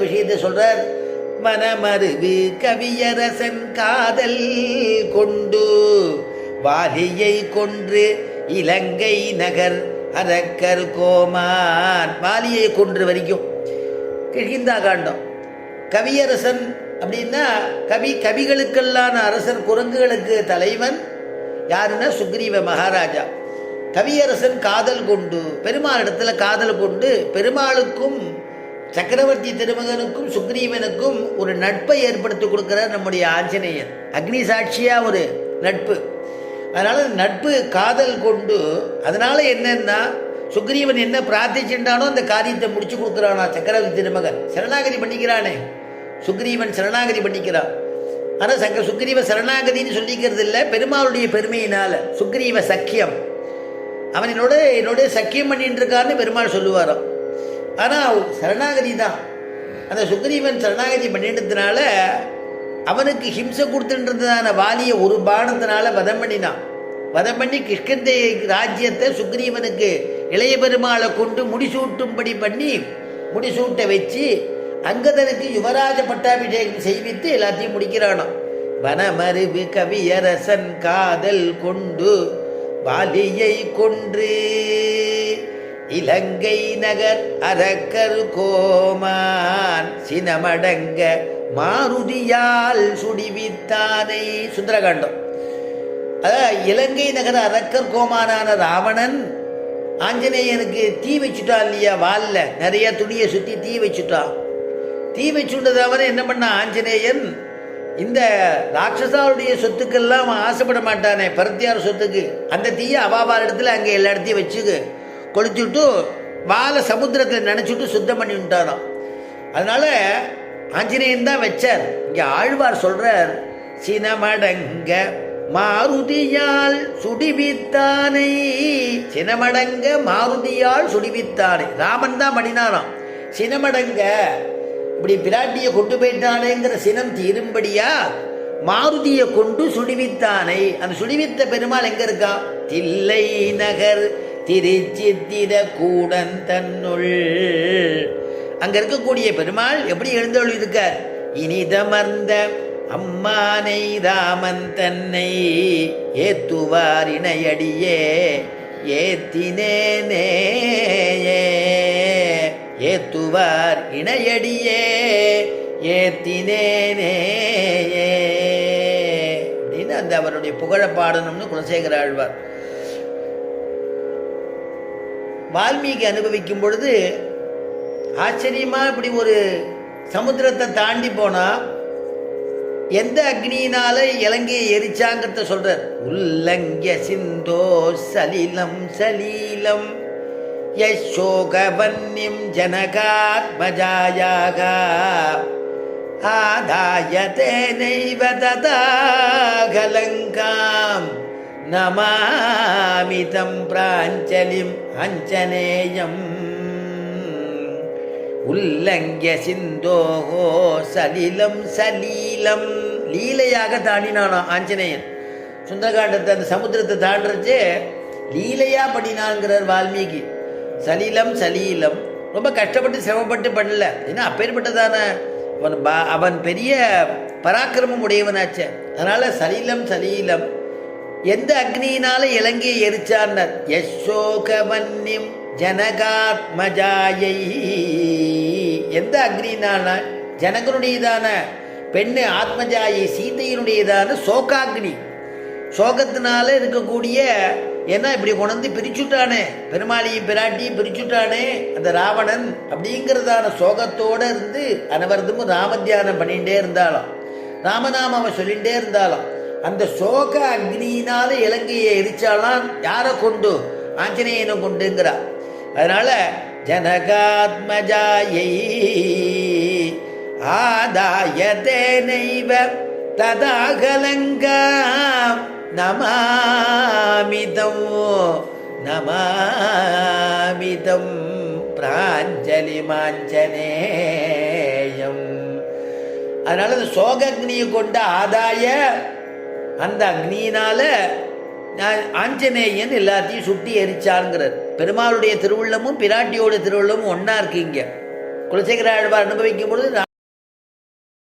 விஷயத்தை சொல்றார். மனமருவு கவியரசன் காதல் கொண்டு வாலியை கொன்று இலங்கை நகர் அரக்கர் கோமான். வாலியை கொன்று வரைக்கும் கிஷ்கிந்தா காண்டம். கவியரசன் அப்படின்னா கவிகளுக்கெல்லாம் அரசன், குரங்குகளுக்கு தலைவன் யாருன்னா சுக்ரீவ மகாராஜா. கவியரசன் காதல் கொண்டு, பெருமாள் இடத்துல காதல் கொண்டு, பெருமாளுக்கும் சக்கரவர்த்தி திருமகனுக்கும் சுக்ரீவனுக்கும் ஒரு நட்பை ஏற்படுத்தி கொடுக்கிறார் நம்முடைய ஆஞ்சநேயன். அக்னி சாட்சியா ஒரு நட்பு. அதனால நட்பு காதல் கொண்டு, அதனால என்னன்னா சுக்ரீவன் என்ன பிரார்த்திச்சுட்டானோ அந்த காரியத்தை முடிச்சு கொடுக்குறானா சக்கரவர்த்தி திருமகன். சரணாகதி பண்ணிக்கிறானே சுக்ரீவன், சரணாகதி பண்ணிக்கிறான். ஆனால் சுக்ரீவ சரணாகதின்னு சொல்லிக்கிறது இல்லை, பெருமாளுடைய பெருமையினால சுக்ரீவ சக்கியம், அவன் என்னோட சக்கியம் பண்ணிட்டு இருக்கான்னு பெருமாள் சொல்லுவாராம். ஆனால் சரணாகதி தான். அந்த சுக்ரீவன் சரணாகதி பண்ணிட்டதுனால அவனுக்கு ஹிம்சை கொடுத்துன்றதான வாலியை ஒரு பானத்தினால வதம் பண்ணினான். வதம் பண்ணி கிஷ்கிந்தை ராஜ்யத்தை சுக்ரீவனுக்கு இளைய பெருமாளை கொண்டு முடிசூட்டும்படி பண்ணி முடிசூட்ட வச்சு அங்கதனுக்கு யுவராஜ பட்டாபிஷேகம் செய்வித்து எல்லாத்தையும் முடிக்கிறானோ. வனமருவு கவியரசன் காதல் கொண்டு வாலியை கொன்று இலங்கை நகர் அரக்கர் கோமான் சினமடங்க மாருதியால் சுடிவித்தானை. சுந்தரகாண்டம். அதான் இலங்கை நகர அரக்கர் கோமானான ராவணன் ஆஞ்சநேயனுக்கு தீ வச்சுட்டான் இல்லையா, வால்ல நிறைய துணியை சுற்றி தீ வச்சுட்டான். தீ வச்சுட்டது அவன் என்ன பண்ண ஆஞ்சநேயன், இந்த ராட்சசாவுடைய சொத்துக்கெல்லாம் ஆசைப்பட மாட்டானே, பரத்தியார் சொத்துக்கு, அந்த தீயை அவாவால் இடத்துல அங்கே எல்லா இடத்தையும் வச்சு கொளுத்துட்டு வாழை சமுத்திரத்தில் நினச்சிட்டு சுத்தம் பண்ணி விட்டாராம். அதனால ஆஞ்சநேயன் தான் வச்சார். இங்கே ஆழ்வார் சொல்றார், சினமடங்க மாருதியால் சுடிவித்தானை. சினமடங்க மாருதியால் சுடிவித்தானை, ராமன் தான் பண்ணினாராம். சினமடங்க இப்படி பிராட்டியை கொண்டு போயிட்டானேங்கிற சினம் தீரும்படியா மாருதியை கொண்டு சுடிவித்தானை. அந்த சுடிவித்த பெருமாள் எங்க இருக்கா? தில்லை நகர் திருச்சித்திர கூடன் தன்னுள். அங்க இருக்கக்கூடிய பெருமாள் எப்படி எழுந்தருள் இருக்கார்? இனிதமர்ந்த அம்மானை ராமன் தன்னை ஏத்துவார் இணையடியே ஏத்தினேனே. ஏத்துவார் இணையடியே ஏத்தினேனே அப்படின்னு அந்த அவருடைய புகழ பாடணும்னு குலசேகர ஆழ்வார். வால்மீகி அனுபவிக்கும் பொழுது ஆச்சரியமா இப்படி ஒரு சமுத்திரத்தை தாண்டி போனா எந்த அக்னியினால இலங்கையை எரிச்சாங்கிறத சொல்றார். உல்லங்கிய சிந்தோ சலிலம் சலீலம் யசோகவன்னிம் ஜனகாத்மஜாயாக ஆதாயதே நைவ ததாகலங்காம் நமாமிதம் பிராஞ்சலிம் அஞ்சனேயம். உல்லங்கிய சிந்தோகோ சலிலம் சலீலம், லீலையாக தாண்டினானா ஆஞ்சநேயன். சுந்தரகாண்டத்தை அந்த சமுத்திரத்தை தாண்டறச்சே லீலையா பண்ணினான்கிறார் வால்மீகி. சலீலம் சலீலம், ரொம்ப கஷ்டப்பட்டு சிரமப்பட்டு பண்ணல. ஏன்னா அப்பேற்பட்டதான அவன் பெரிய பராக்கிரமம் உடையவனாச்சே. அதனால சலீலம் சலீலம். எந்த அக்னியினால இலங்கையை எரிச்சார்னர்? யசோகவன்னிம் ஜனகாத்மஜாயை. எந்த அக்னினால? ஜனகனுடையதான பெண்ணு ஆத்மஜாயை சீதையினுடையதான சோகாக்னி, சோகத்தினால இருக்கக்கூடிய, ஏன்னா இப்படி உணர்ந்து பிரிச்சுட்டானே பெருமாளையும் பிராட்டியும் பிரிச்சுட்டானே அந்த ராவணன் அப்படிங்கிறதான சோகத்தோட இருந்து அனவரதமும் ராமத்தியானம் பண்ணிகிட்டே இருந்தாலும், ராமநாம அவன் சொல்லிகிட்டே இருந்தாலும், அந்த சோக அக்னியினால இலங்கையை எரிச்சாலாம். யாரை கொண்டு? ஆஞ்சநேயனை கொண்டுங்கிறா. அதனால ஜனகாத்மஜாயை ஆதாயதே நைவ ததாகலங்காம் நமாமிதம் நமாமிதம் பிராஞ்சலி மாஞ்சனேயம். அதனால அந்த சோக அக்னியை கொண்ட ஆதாய அந்த அக்னியினால ஆஞ்சநேயன் எல்லாத்தையும் சுட்டி எரிச்சாருங்கிறார். பெருமாளுடைய திருவுள்ளமும் பிராட்டியோட திருவுள்ளமும் ஒன்னா இருக்கு. இங்க குலசேகர ஆழ்வார் அனுபவிக்கும் பொழுது